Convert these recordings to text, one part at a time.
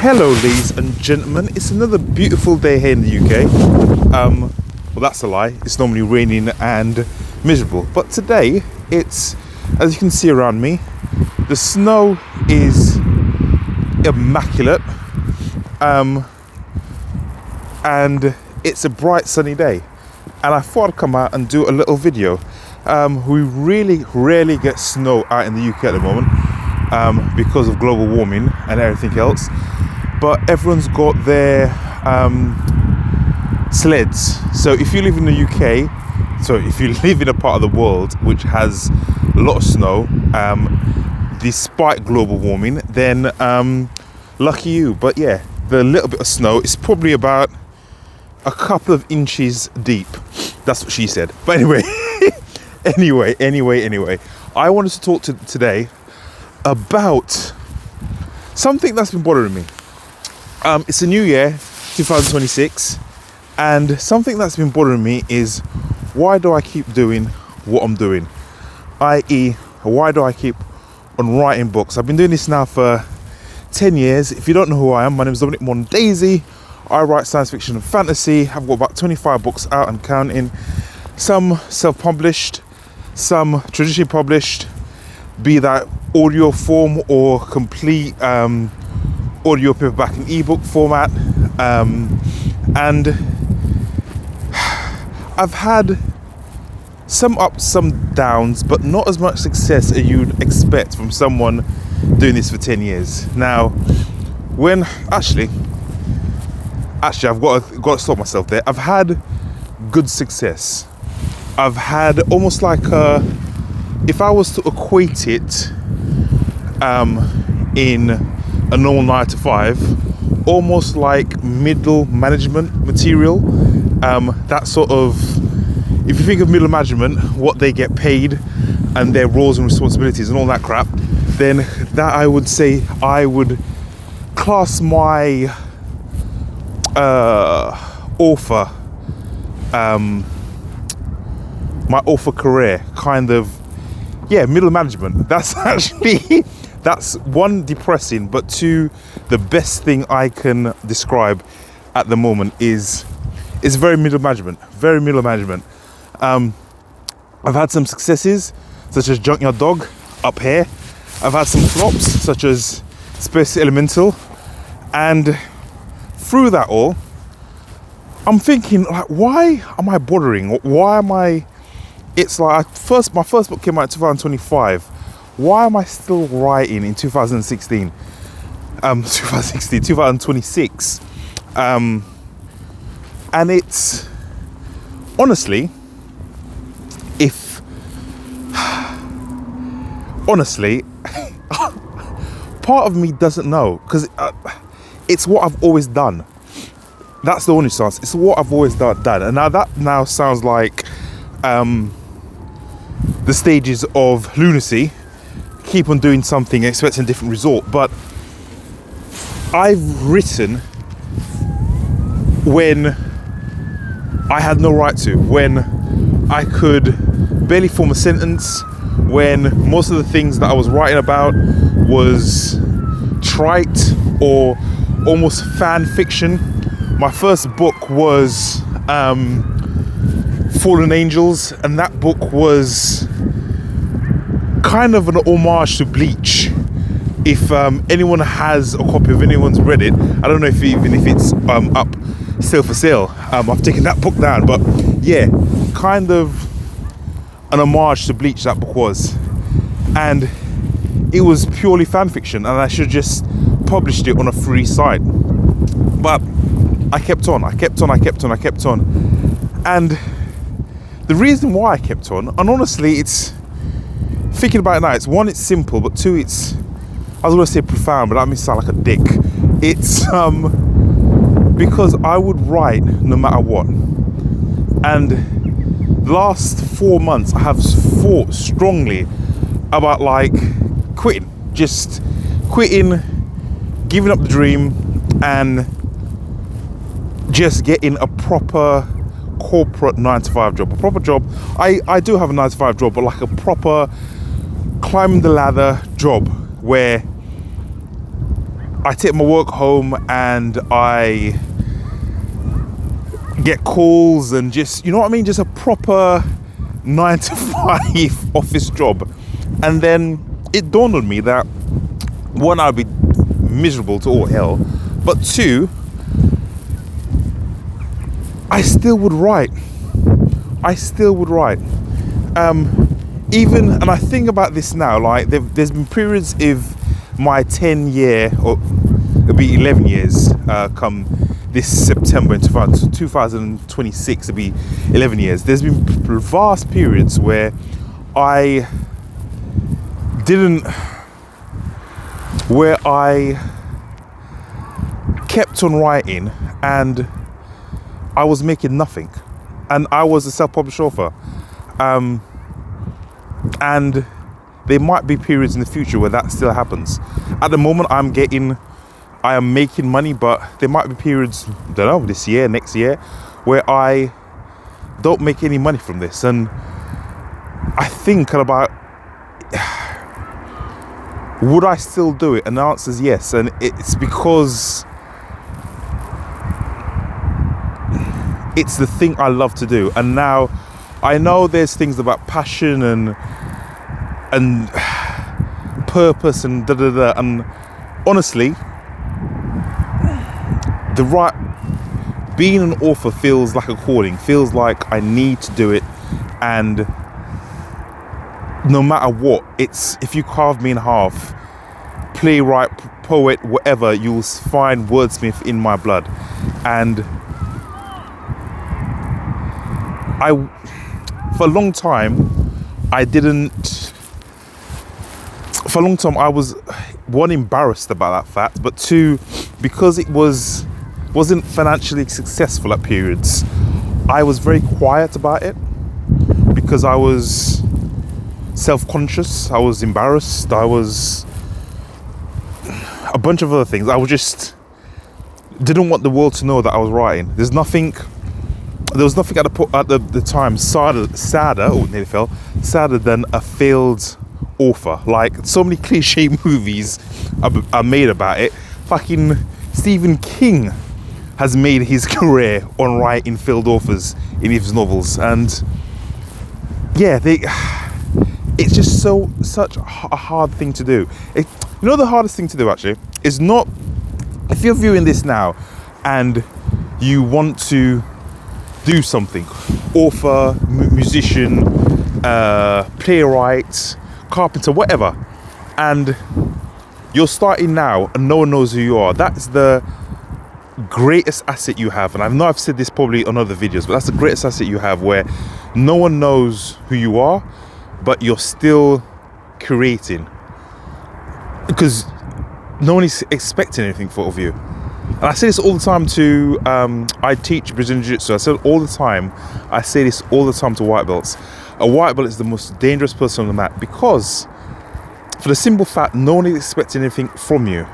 Hello, ladies and gentlemen. It's another beautiful day here in the UK. Well, that's a lie. It's normally raining and miserable. But today, it's, as you can see around me, the snow is immaculate. And it's a bright sunny day. And I thought I'd come out and do a little video. We really rarely get snow out in the UK at the moment because of global warming and everything else. But everyone's got their sleds. So if you live in the UK, so if you live in a part of the world which has a lot of snow, despite global warming, then lucky you. But yeah, the little bit of snow is probably about a couple of inches deep. That's what she said. But anyway, anyway, I wanted to talk today about something that's been bothering me. It's a new year, 2026, and something that's been bothering me is, why do I keep doing what I'm doing? I.e., why do I keep on writing books? I've been doing this now for 10 years. If you don't know who I am, my name is Dominic Mondaisy. I write science fiction and fantasy. I've got about 25 books out and counting. Some self-published, some traditionally published, be that audio form or complete audio paperback and ebook format. And I've had some ups, some downs, but not as much success as you'd expect from someone doing this for 10 years. Now, when actually I've got to stop myself there. I've had good success. I've had almost like if I was to equate it in a normal 9 to 5, almost like middle management material. That sort of, if you think of middle management, what they get paid and their roles and responsibilities and all that crap, then that I would say I would class my author career kind of, yeah, middle management. That's actually, that's one, depressing, but two, the best thing I can describe at the moment is very middle management. I've had some successes such as Junkyard Dog up here. I've had some flops such as Space Elemental, and through that all, I'm thinking, like, why am I bothering? Why am I? It's like my first book came out in 2025. Why am I still writing in 2026? And it's honestly, part of me doesn't know, because it's what I've always done. That's the only chance. It's what I've always done. And now that sounds like the stages of lunacy. Keep on doing something, expecting a different result. But I've written when I had no right to, when I could barely form a sentence, when most of the things that I was writing about was trite or almost fan fiction. My first book was Fallen Angels, and that book was kind of an homage to Bleach. If anyone has a copy of, anyone's read it, I don't know if it's up still for sale. I've taken that book down, but yeah, kind of an homage to Bleach that book was, and it was purely fan fiction, and I should have just published it on a free site. But I kept on, and the reason why I kept on, and honestly, it's, thinking about it now, it's one, it's simple, but two, it's, I was going to say profound, but that makes me sound like a dick. It's because I would write no matter what. And the last 4 months I have thought strongly about like quitting, giving up the dream and just getting a proper corporate 9 to 5 job. A proper job. I do have a 9 to 5 job, but like a proper climbing the ladder job where I take my work home and I get calls and just, you know what I mean, just a proper 9 to 5 office job. And then it dawned on me that one, I'd be miserable to all hell, but two, I still would write. Even, and I think about this now, like there's been periods of my 10-year, or it'll be 11 years come this September in 2026, it'll be 11 years. There's been vast periods where I kept on writing and I was making nothing, and I was a self-published author, and there might be periods in the future where that still happens. At the moment I am making money, but there might be periods, I don't know, this year, next year, where I don't make any money from this. And I think about, would I still do it? And the answer is yes. And it's because it's the thing I love to do. And now I know there's things about passion and purpose and da-da-da. And honestly, being an author feels like a calling, feels like I need to do it. And no matter what, it's, if you carve me in half, playwright, poet, whatever, you'll find wordsmith in my blood. And for a long time I was, one, embarrassed about that fact, but two, because it wasn't financially successful at periods, I was very quiet about it because I was self-conscious, I was embarrassed, I was a bunch of other things. I was just didn't want the world to know that I was writing. There was nothing at the time sadder than a failed author. Like, so many cliche movies are made about it. Fucking Stephen King has made his career on writing failed authors in his novels, and yeah, it's just such a hard thing to do. You know, the hardest thing to do actually is not, if you're viewing this now and you want to do something, author, musician, playwright, carpenter, whatever, and you're starting now and no one knows who you are, that's the greatest asset you have. And I know I've said this probably on other videos, but that's the greatest asset you have, where no one knows who you are, but you're still creating, because no one is expecting anything of you. And I say this all the time to, I teach Brazilian Jiu-Jitsu. I say this all the time to white belts. A white belt is the most dangerous person on the mat, because for the simple fact, no one is expecting anything from you.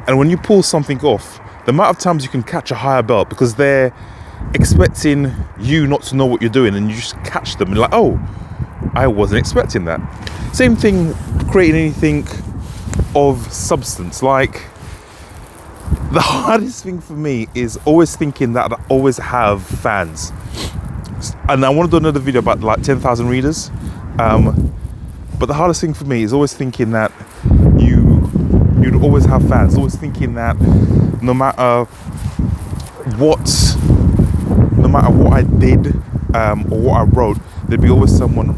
And when you pull something off, the amount of times you can catch a higher belt, because they're expecting you not to know what you're doing, and you just catch them and like, oh, I wasn't expecting that. Same thing creating anything of substance. Like, the hardest thing for me is always thinking that I always have fans. And I want to do another video about like 10,000 readers. But the hardest thing for me is always thinking that you'd always have fans. Always thinking that no matter what I did or what I wrote, there'd be always someone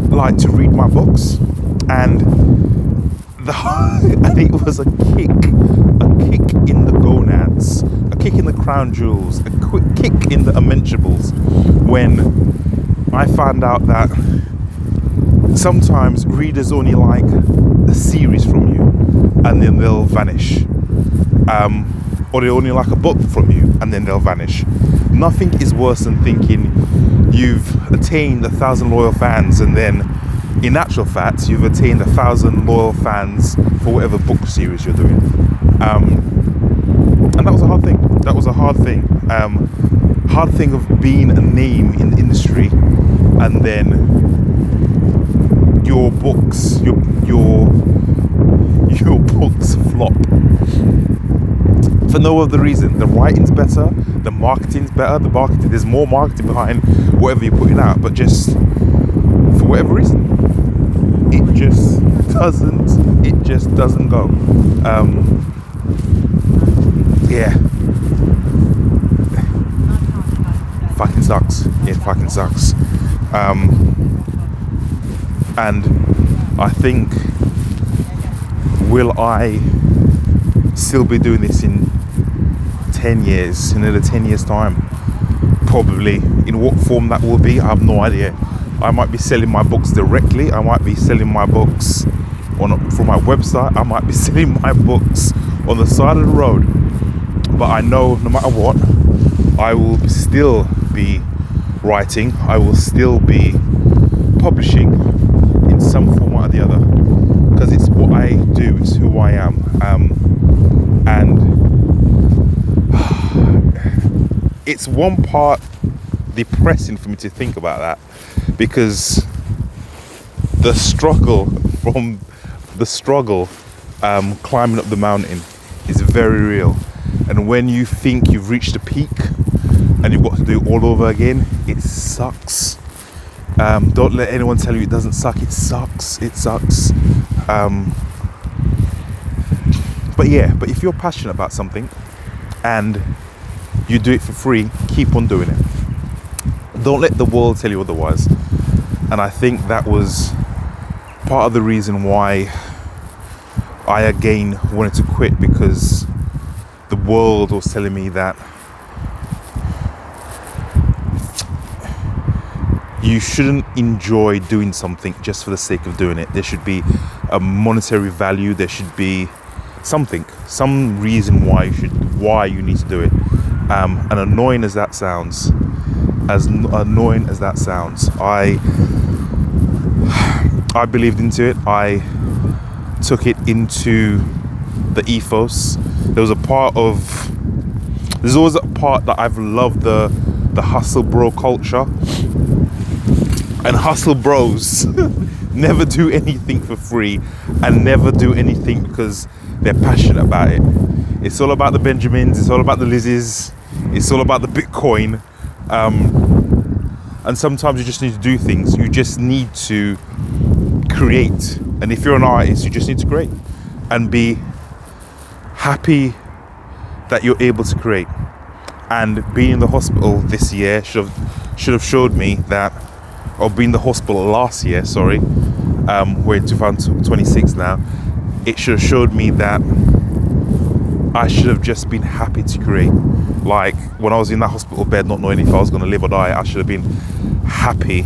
like to read my books. And it was a kick in the gonads, a kick in the crown jewels, a quick kick in the unmentionables, when I found out that sometimes readers only like a series from you and then they'll vanish, or they only like a book from you and then they'll vanish. Nothing is worse than thinking you've attained 1,000 loyal fans and then in actual fact you've attained 1,000 loyal fans for whatever book series you're doing. And that was a hard thing. Hard thing of being a name in the industry, and then your books, your your books flop for no other reason. The writing's better, the marketing's better, there's more marketing behind whatever you're putting out, but just for whatever reason, it just doesn't go. Yeah, fucking sucks. It fucking sucks. And I think, will I still be doing this in 10 years, in another 10 years time? Probably. In what form that will be, I have no idea. I might be selling my books directly. I might be selling my books from my website. I might be selling my books on the side of the road. But I know no matter what, I will still be writing. I will still be publishing in some form or the other, because it's what I do. It's who I am. And it's one part depressing for me to think about that, because the struggle climbing up the mountain is very real. And when you think you've reached the peak and you've got to do it all over again, it sucks. Don't let anyone tell you it doesn't suck. It sucks. But if you're passionate about something and you do it for free, keep on doing it. Don't let the world tell you otherwise. And I think that was part of the reason why I again wanted to quit, because the world was telling me that you shouldn't enjoy doing something just for the sake of doing it. There should be a monetary value. There should be some reason why you need to do it. And annoying as that sounds, I believed into it. I took it into the ethos. There's always a part that I've loved, the hustle bro culture. And hustle bros never do anything for free and never do anything because they're passionate about it. It's all about the Benjamins, it's all about the Lizzes, it's all about the Bitcoin. And sometimes you just need to do things. You just need to create. And if you're an artist, you just need to create and be happy that you're able to create. And being in the hospital this year should have showed me that, or being in the hospital last year, sorry, we're in 2026 now, it should have showed me that I should have just been happy to create. Like when I was in that hospital bed, not knowing if I was going to live or die, I should have been happy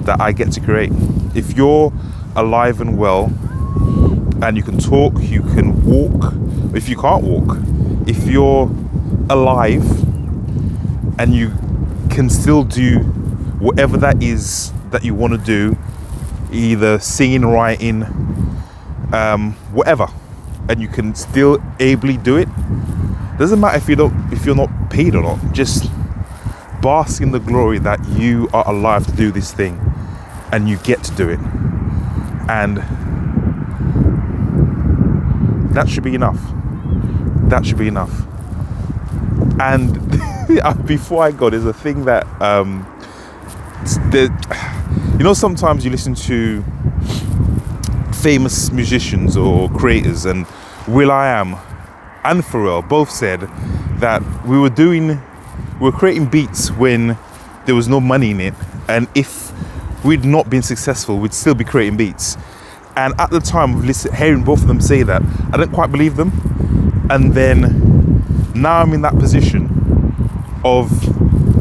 that I get to create. If you're alive and well and you can talk, you can walk. If you can't walk, if you're alive and you can still do whatever that is that you want to do, either singing, writing, whatever, and you can still ably do it, doesn't matter if you're not paid or not. Just bask in the glory that you are alive to do this thing and you get to do it, and that should be enough. And before I go, there's a thing that sometimes you listen to famous musicians or creators, and will.i.am and Pharrell both said that we were creating beats when there was no money in it, and if we'd not been successful, we'd still be creating beats. And at the time, hearing both of them say that, I didn't quite believe them. And then now I'm in that position of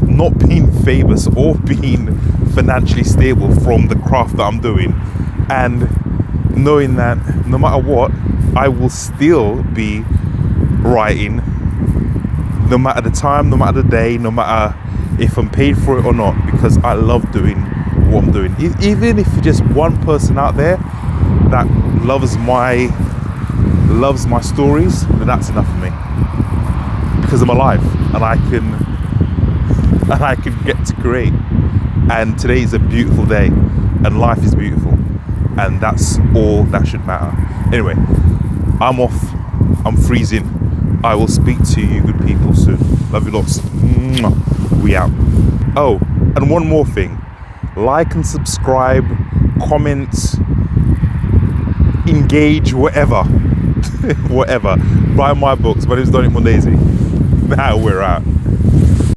not being famous or being financially stable from the craft that I'm doing, and knowing that no matter what, I will still be writing, no matter the time, no matter the day, no matter if I'm paid for it or not, because I love doing what I'm doing. Even if just one person out there that loves my stories, then that's enough for me, because I'm alive and I can get to create. And today is a beautiful day and life is beautiful, and that's all that should matter. Anyway, I'm off. I'm freezing. I will speak to you good people soon. Love you lots. Mwah. We out. Oh, and one more thing. Like and subscribe, comment, engage, whatever. Whatever. Buy my books. My name's Donny Mondesi. Now we're out.